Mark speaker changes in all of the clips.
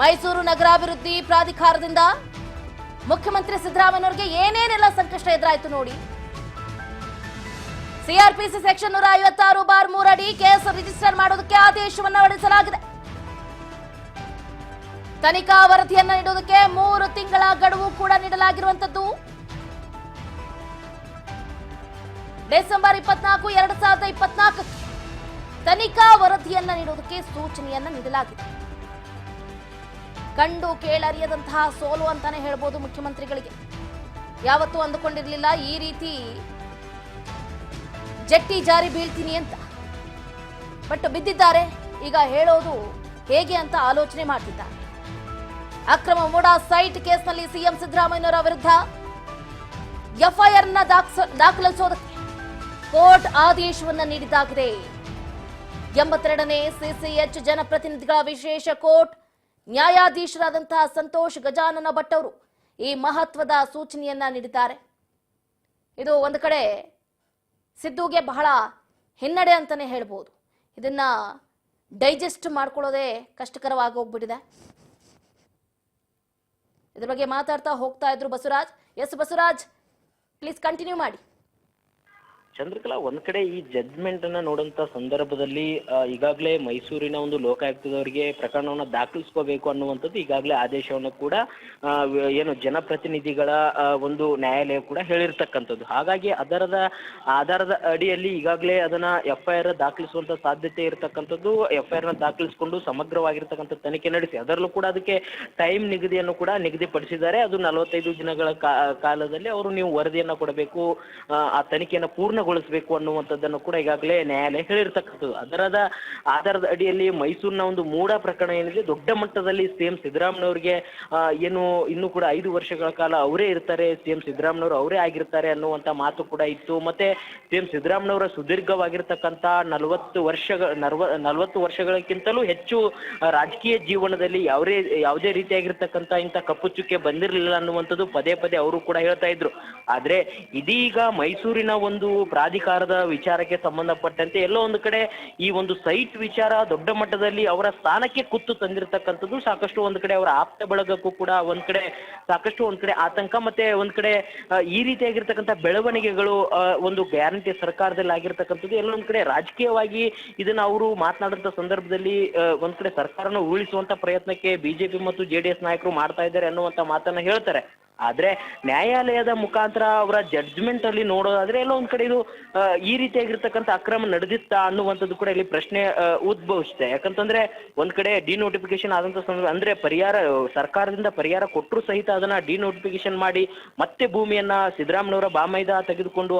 Speaker 1: ಮೈಸೂರು ನಗರಾಭಿವೃದ್ಧಿ ಪ್ರಾಧಿಕಾರದಿಂದ ಮುಖ್ಯಮಂತ್ರಿ ಸಿದ್ದರಾಮಯ್ಯನವರಿಗೆ ಏನೇನೆಲ್ಲ ಸಂಕಷ್ಟ ಎದುರಾಯಿತು ನೋಡಿ. ಸಿಆರ್ಪಿಸಿ ಸೆಕ್ಷನ್ 156/3 ಅಡಿ ಕೇಸ್ ರಿಜಿಸ್ಟರ್ ಮಾಡೋದಕ್ಕೆ ಆದೇಶವನ್ನು ಹೊರಡಿಸಲಾಗಿದೆ. ತನಿಖಾ ವರದಿಯನ್ನ ನೀಡುವುದಕ್ಕೆ 3 ತಿಂಗಳ ಗಡುವು ಕೂಡ ನೀಡಲಾಗಿರುವಂತದ್ದು. ಡಿಸೆಂಬರ್ 24, 2024 ತನಿಖಾ ವರದಿಯನ್ನ ನೀಡುವುದಕ್ಕೆ ಸೂಚನೆಯನ್ನ ನೀಡಲಾಗಿದೆ. ಕಂಡು ಕೇಳರಿಯದಂತಹ ಸೋಲು ಅಂತಾನೆ ಹೇಳ್ಬೋದು ಮುಖ್ಯಮಂತ್ರಿಗಳಿಗೆ. ಯಾವತ್ತೂ ಅಂದುಕೊಂಡಿರಲಿಲ್ಲ ಈ ರೀತಿ ಜಟ್ಟಿ ಜಾರಿ ಬೀಳ್ತೀನಿ ಅಂತ. ಬಟ್ ಬಿದ್ದಿದ್ದಾರೆ. ಈಗ ಹೇಳೋದು ಹೇಗೆ ಅಂತ ಆಲೋಚನೆ ಮಾಡ್ತಿದ್ದಾರೆ. ಅಕ್ರಮ ಮೋಡಾ ಸೈಟ್ ಕೇಸ್ನಲ್ಲಿ ಸಿಎಂ ಸಿದ್ದರಾಮಯ್ಯನವರ ವಿರುದ್ಧ ಎಫ್ಐಆರ್ ದಾಖಲಿಸೋದಕ್ಕೆ ಕೋರ್ಟ್ ಆದೇಶವನ್ನ ನೀಡಿದ್ದಾಗಿದೆ. 82ನೇ ಸಿಸಿಎಚ್ ಜನಪ್ರತಿನಿಧಿಗಳ ವಿಶೇಷ ಕೋರ್ಟ್ ನ್ಯಾಯಾಧೀಶರಾದಂತಹ ಸಂತೋಷ್ ಗಜಾನನ ಭಟ್ ಅವರು ಈ ಮಹತ್ವದ ಸೂಚನೆಯನ್ನ ನೀಡಿದ್ದಾರೆ. ಇದು ಒಂದು ಕಡೆ ಸಿದ್ದುಗೆ ಬಹಳ ಹಿನ್ನಡೆ ಅಂತಾನೆ ಹೇಳ್ಬೋದು. ಇದನ್ನ ಡೈಜೆಸ್ಟ್ ಮಾಡ್ಕೊಳ್ಳೋದೇ ಕಷ್ಟಕರವಾಗಿ ಹೋಗ್ಬಿಟ್ಟಿದೆ. ಇದ್ರ ಬಗ್ಗೆ ಮಾತಾಡ್ತಾ ಹೋಗ್ತಾ ಇದ್ರು Basavaraj. Yes Basavaraj, please continue ಮಾಡಿ.
Speaker 2: ಚಂದ್ರಕಲಾ, ಒಂದ್ ಕಡೆ ಈ ಜಡ್ಜ್ಮೆಂಟ್ ಅನ್ನ ನೋಡಂತ ಸಂದರ್ಭದಲ್ಲಿ ಈಗಾಗಲೇ ಮೈಸೂರಿನ ಒಂದು ಲೋಕಾಯುಕ್ತದವರಿಗೆ ಪ್ರಕರಣವನ್ನ ದಾಖಲಿಸ್ಕೋಬೇಕು ಅನ್ನುವಂಥದ್ದು ಈಗಾಗಲೇ ಆದೇಶವನ್ನು ಕೂಡ ಏನು ಜನಪ್ರತಿನಿಧಿಗಳ ಒಂದು ನ್ಯಾಯಾಲಯ ಕೂಡ ಹೇಳಿರ್ತಕ್ಕಂಥದ್ದು. ಹಾಗಾಗಿ ಆಧಾರದ ಅಡಿಯಲ್ಲಿ ಈಗಾಗಲೇ ಅದನ್ನ ಎಫ್ಐಆರ್ ದಾಖಲಿಸುವಂತ ಸಾಧ್ಯತೆ ಇರತಕ್ಕಂಥದ್ದು. ಎಫ್ಐಆರ್ ನ ದಾಖಲಿಸಿಕೊಂಡು ಸಮಗ್ರವಾಗಿರ್ತಕ್ಕಂಥ ತನಿಖೆ ನಡೆಸಿ ಅದರಲ್ಲೂ ಕೂಡ ಅದಕ್ಕೆ ಟೈಮ್ ನಿಗದಿಯನ್ನು ಕೂಡ ನಿಗದಿಪಡಿಸಿದ್ದಾರೆ. ಅದು 45 ದಿನಗಳ ಕಾಲದಲ್ಲಿ ಅವರು ನೀವು ವರದಿಯನ್ನ ಕೊಡಬೇಕು, ಆ ತನಿಖೆಯನ್ನು ಪೂರ್ಣಗೊಳಿಸಬೇಕು ಅನ್ನುವಂಥದ್ದನ್ನು ಕೂಡ ಈಗಾಗಲೇ ನ್ಯಾಯಾಲಯ ಹೇಳಿರ್ತಕ್ಕಂಥದ್ದು. ಆಧಾರದ ಅಡಿಯಲ್ಲಿ ಮೈಸೂರಿನ ಒಂದು ಮೂಡ ಪ್ರಕರಣ ಏನಿದೆ, ದೊಡ್ಡ ಮಟ್ಟದಲ್ಲಿ ಸಿಎಂ ಸಿದ್ದರಾಮಯ್ಯನವರಿಗೆ ಏನು ಇನ್ನೂ ಕೂಡ 5 ವರ್ಷಗಳ ಕಾಲ ಅವರೇ ಇರ್ತಾರೆ, ಸಿಎಂ ಸಿದ್ದರಾಮಯ್ಯನವರು ಅವರೇ ಆಗಿರ್ತಾರೆ ಅನ್ನುವಂಥ ಮಾತು ಕೂಡ ಇತ್ತು. ಮತ್ತೆ ಸಿಎಂ ಸಿದ್ದರಾಮಯ್ಯನವರ ಸುದೀರ್ಘವಾಗಿರ್ತಕ್ಕಂಥ 40 ವರ್ಷಗಳಕ್ಕಿಂತಲೂ ಹೆಚ್ಚು ರಾಜಕೀಯ ಜೀವನದಲ್ಲಿ ಯಾವುದೇ ರೀತಿಯಾಗಿರ್ತಕ್ಕಂಥ ಇಂಥ ಕಪ್ಪು ಚುಕ್ಕೆ ಬಂದಿರಲಿಲ್ಲ ಅನ್ನುವಂಥದ್ದು ಪದೇ ಪದೇ ಅವರು ಕೂಡ ಹೇಳ್ತಾ ಇದ್ರು. ಆದ್ರೆ ಇದೀಗ ಮೈಸೂರಿನ ಒಂದು ಪ್ರಾಧಿಕಾರದ ವಿಚಾರಕ್ಕೆ ಸಂಬಂಧಪಟ್ಟಂತೆ ಎಲ್ಲೋ ಒಂದು ಕಡೆ ಈ ಒಂದು ಸೈಟ್ ವಿಚಾರ ದೊಡ್ಡ ಮಟ್ಟದಲ್ಲಿ ಅವರ ಸ್ಥಾನಕ್ಕೆ ಕುತ್ತು ತಂದಿರತಕ್ಕಂಥದ್ದು. ಸಾಕಷ್ಟು ಒಂದ್ ಕಡೆ ಅವರ ಆಪ್ತ ಬಳಗಕ್ಕೂ ಕೂಡ ಒಂದ್ ಕಡೆ ಆತಂಕ, ಮತ್ತೆ ಒಂದ್ ಕಡೆ ಈ ರೀತಿಯಾಗಿರ್ತಕ್ಕಂಥ ಬೆಳವಣಿಗೆಗಳು ಒಂದು ಗ್ಯಾರಂಟಿ ಸರ್ಕಾರದಲ್ಲಿ ಆಗಿರ್ತಕ್ಕಂಥದ್ದು ಎಲ್ಲೋ ಒಂದ್ ಕಡೆ ರಾಜಕೀಯವಾಗಿ ಇದನ್ನ ಅವರು ಮಾತನಾಡುವಂತ ಸಂದರ್ಭದಲ್ಲಿ ಒಂದ್ ಕಡೆ ಸರ್ಕಾರನ ಉರುಳಿಸುವಂತ ಪ್ರಯತ್ನಕ್ಕೆ ಬಿಜೆಪಿ ಮತ್ತು JDS ನಾಯಕರು ಮಾಡ್ತಾ ಇದ್ದಾರೆ ಅನ್ನುವಂತ ಮಾತನ್ನ ಹೇಳ್ತಾರೆ. ಆದ್ರೆ ನ್ಯಾಯಾಲಯದ ಮುಖಾಂತರ ಅವರ ಜಡ್ಜ್ಮೆಂಟ್ ಅಲ್ಲಿ ನೋಡೋದಾದ್ರೆ ಎಲ್ಲ ಒಂದ್ ಕಡೆ ಇದು ಈ ರೀತಿಯಾಗಿರ್ತಕ್ಕಂಥ ಅಕ್ರಮ ನಡೆದಿತ್ತಾ ಅನ್ನುವಂಥದ್ದು ಕೂಡ ಇಲ್ಲಿ ಪ್ರಶ್ನೆ ಉದ್ಭವಿಸುತ್ತೆ. ಯಾಕಂತಂದ್ರೆ ಒಂದ್ ಕಡೆ ಡಿನೋಟಿಫಿಕೇಶನ್ ಆದಂತ ಸಂದರ್ಭ ಅಂದ್ರೆ ಸರ್ಕಾರದಿಂದ ಪರಿಹಾರ ಕೊಟ್ಟರು ಸಹಿತ ಅದನ್ನ ಡಿನೋಟಿಫಿಕೇಶನ್ ಮಾಡಿ ಮತ್ತೆ ಭೂಮಿಯನ್ನ ಸಿದ್ದರಾಮಯ್ಯನವರ ಬಾಮೈದ ತೆಗೆದುಕೊಂಡು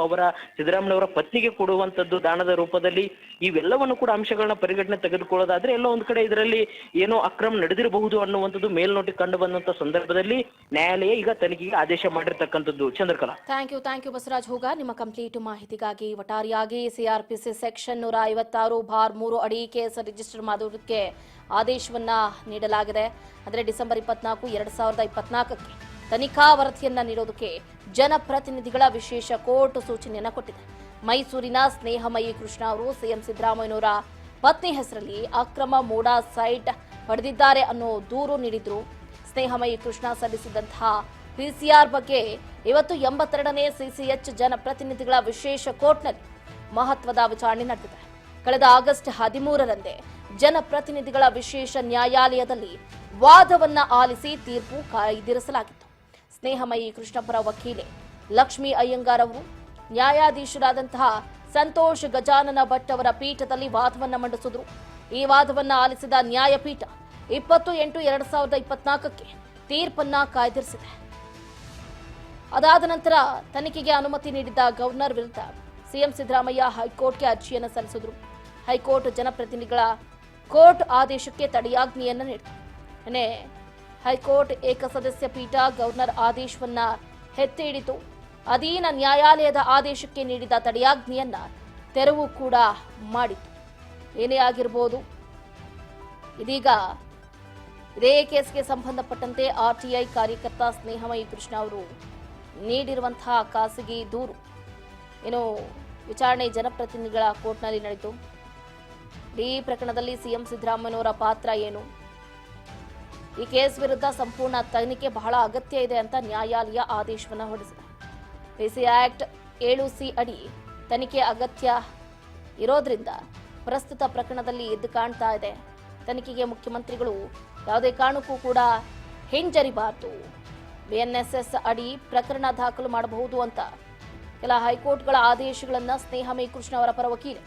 Speaker 2: ಸಿದ್ದರಾಮಯ್ಯನವರ ಪತ್ನಿಗೆ ಕೊಡುವಂತದ್ದು ದಾನದ ರೂಪದಲ್ಲಿ, ಇವೆಲ್ಲವನ್ನು ಕೂಡ ಅಂಶಗಳನ್ನ ಪರಿಗಣನೆ ತೆಗೆದುಕೊಳ್ಳೋದಾದ್ರೆ ಎಲ್ಲೋ ಒಂದ್ ಕಡೆ ಇದರಲ್ಲಿ ಏನೋ ಅಕ್ರಮ ನಡೆದಿರಬಹುದು ಅನ್ನುವಂಥದ್ದು ಮೇಲ್ನೋಟಿಗೆ ಕಂಡು ಬಂದಂತ ಸಂದರ್ಭದಲ್ಲಿ ನ್ಯಾಯಾಲಯ ಈಗ ತನಿಖೆಗೆ ಆದೇಶ ಮಾಡಿರ್ತಕ್ಕಂಥದ್ದು. ಚಂದ್ರಕಲಾ,
Speaker 1: ಥ್ಯಾಂಕ್ ಯು ಬಸವರಾಜ್ ಹೋಗ ನಿಮ್ಮ ಕಂಪ್ಲೀಟ್ ಮಾಹಿತಿಗಾಗಿ. ಒಟ್ಟಾರೆಯಾಗಿ ಸಿಆರ್ಪಿಸಿ ಸೆಕ್ಷನ್ 156/3 ಅಡಿ ಕೇಸ್ ರಿಜಿಸ್ಟರ್ ಮಾಡೋದಕ್ಕೆ ಆದೇಶವನ್ನ ನೀಡಲಾಗಿದೆ. ಅಂದರೆ ಡಿಸೆಂಬರ್ 24, 2024 ತನಿಖಾ ವರದಿಯನ್ನ ನೀಡೋದಕ್ಕೆ ಜನಪ್ರತಿನಿಧಿಗಳ ವಿಶೇಷ ಕೋರ್ಟ್ ಸೂಚನೆಯನ್ನ ಕೊಟ್ಟಿದೆ. ಮೈಸೂರಿನ ಸ್ನೇಹಮಯಿ ಕೃಷ್ಣ ಅವರು ಸಿಎಂ ಸಿದ್ದರಾಮಯ್ಯನವರ ಪತ್ನಿ ಹೆಸರಲ್ಲಿ ಅಕ್ರಮ ಮೋಡಾ ಸೈಟ್ ಪಡೆದಿದ್ದಾರೆ ಅನ್ನೋ ದೂರು ನೀಡಿದ್ರು. ಸ್ನೇಹಮಯಿ ಕೃಷ್ಣ ಸಲ್ಲಿಸಿದಂತಹ ಪಿಸಿಆರ್ ಬಗ್ಗೆ ಇವತ್ತು 82ನೇ ಸಿಸಿಎಚ್ ಜನಪ್ರತಿನಿಧಿಗಳ ವಿಶೇಷ ಕೋರ್ಟ್ನಲ್ಲಿ ಮಹತ್ವದ ವಿಚಾರಣೆ ನಡೆದಿದೆ. ಕಳೆದ ಆಗಸ್ಟ್ 13ರಂದೇ ಜನಪ್ರತಿನಿಧಿಗಳ ವಿಶೇಷ ನ್ಯಾಯಾಲಯದಲ್ಲಿ ವಾದವನ್ನ ಆಲಿಸಿ ತೀರ್ಪು ಕಾಯ್ದಿರಿಸಲಾಗಿತ್ತು. ಸ್ನೇಹಮಯಿ ಕೃಷ್ಣ ಪರ ವಕೀಲೆ ಲಕ್ಷ್ಮೀ ಅಯ್ಯಂಗಾರ್ ಅವರು ನ್ಯಾಯಾಧೀಶರಾದಂತಹ ಸಂತೋಷ್ ಗಜಾನನ ಭಟ್ ಅವರ ಪೀಠದಲ್ಲಿ ವಾದವನ್ನ ಮಂಡಿಸಿದ್ರು. ಈ ವಾದವನ್ನ ಆಲಿಸಿದ ನ್ಯಾಯಪೀಠ 20/8/2024 ತೀರ್ಪನ್ನ ಕಾಯ್ದಿರಿಸಿದೆ. ಅದಾದ ನಂತರ ತನಿಖೆಗೆ ಅನುಮತಿ ನೀಡಿದ್ದ ಗವರ್ನರ್ ವಿರುದ್ಧ ಸಿಎಂ ಸಿದ್ದರಾಮಯ್ಯ ಹೈಕೋರ್ಟ್ಗೆ ಅರ್ಜಿಯನ್ನು ಸಲ್ಲಿಸಿದ್ರು. ಹೈಕೋರ್ಟ್ ಜನಪ್ರತಿನಿಧಿಗಳ ಕೋರ್ಟ್ ಆದೇಶಕ್ಕೆ ತಡೆಯಾಜ್ಞೆಯನ್ನು ನೀಡಿತು. ಹೈಕೋರ್ಟ್ ಏಕಸದಸ್ಯ ಪೀಠ ಗವರ್ನರ್ ಆದೇಶವನ್ನ ಎತ್ತಿ ಹಿಡಿತು. ಅಧೀನ ನ್ಯಾಯಾಲಯದ ಆದೇಶಕ್ಕೆ ನೀಡಿದ ತಡೆಯಾಜ್ಞೆಯನ್ನ ತೆರವು ಕೂಡ ಮಾಡಿತು. ಏನೇ ಆಗಿರಬಹುದು, ಇದೀಗ ಇದೇ ಕೇಸ್ಗೆ ಸಂಬಂಧಪಟ್ಟಂತೆ ಆರ್ಟಿಐ ಕಾರ್ಯಕರ್ತ ಸ್ನೇಹಮಯಿ ಕೃಷ್ಣ ಅವರು ನೀಡಿರುವಂತಹ ಖಾಸಗಿ ದೂರು ವಿಚಾರಣೆ ಜನಪ್ರತಿನಿಧಿಗಳ ಕೋರ್ಟ್ನಲ್ಲಿ ನಡೆಯಿತು. ಈ ಪ್ರಕರಣದಲ್ಲಿ ಸಿಎಂ ಸಿದ್ದರಾಮಯ್ಯನವರ ಪಾತ್ರ ಏನು, ಈ ಕೇಸ್ ವಿರುದ್ಧ ಸಂಪೂರ್ಣ ತನಿಖೆ ಬಹಳ ಅಗತ್ಯ ಇದೆ ಅಂತ ನ್ಯಾಯಾಲಯ ಆದೇಶವನ್ನು ಹೊರಡಿಸಿದೆ. ಪಿಸಿ ಆಕ್ಟ್ 7C ಅಡಿ ತನಿಖೆ ಅಗತ್ಯ ಇರೋದ್ರಿಂದ ಪ್ರಸ್ತುತ ಪ್ರಕರಣದಲ್ಲಿ ಎದ್ದು ಕಾಣ್ತಾ ಇದೆ. ತನಿಖೆಗೆ ಮುಖ್ಯಮಂತ್ರಿಗಳು ಯಾವುದೇ ಕಾರಣಕ್ಕೂ ಕೂಡ ಹಿಂಜರಿಬಾರದು. BNSS ಅಡಿ ಪ್ರಕರಣ ದಾಖಲು ಮಾಡಬಹುದು ಅಂತ ಕೆಲ ಹೈಕೋರ್ಟ್ಗಳ ಆದೇಶಗಳನ್ನ ಸ್ನೇಹ ಮೇಕೃಷ್ಣ ಅವರ ಪರ ವಕೀಲೆ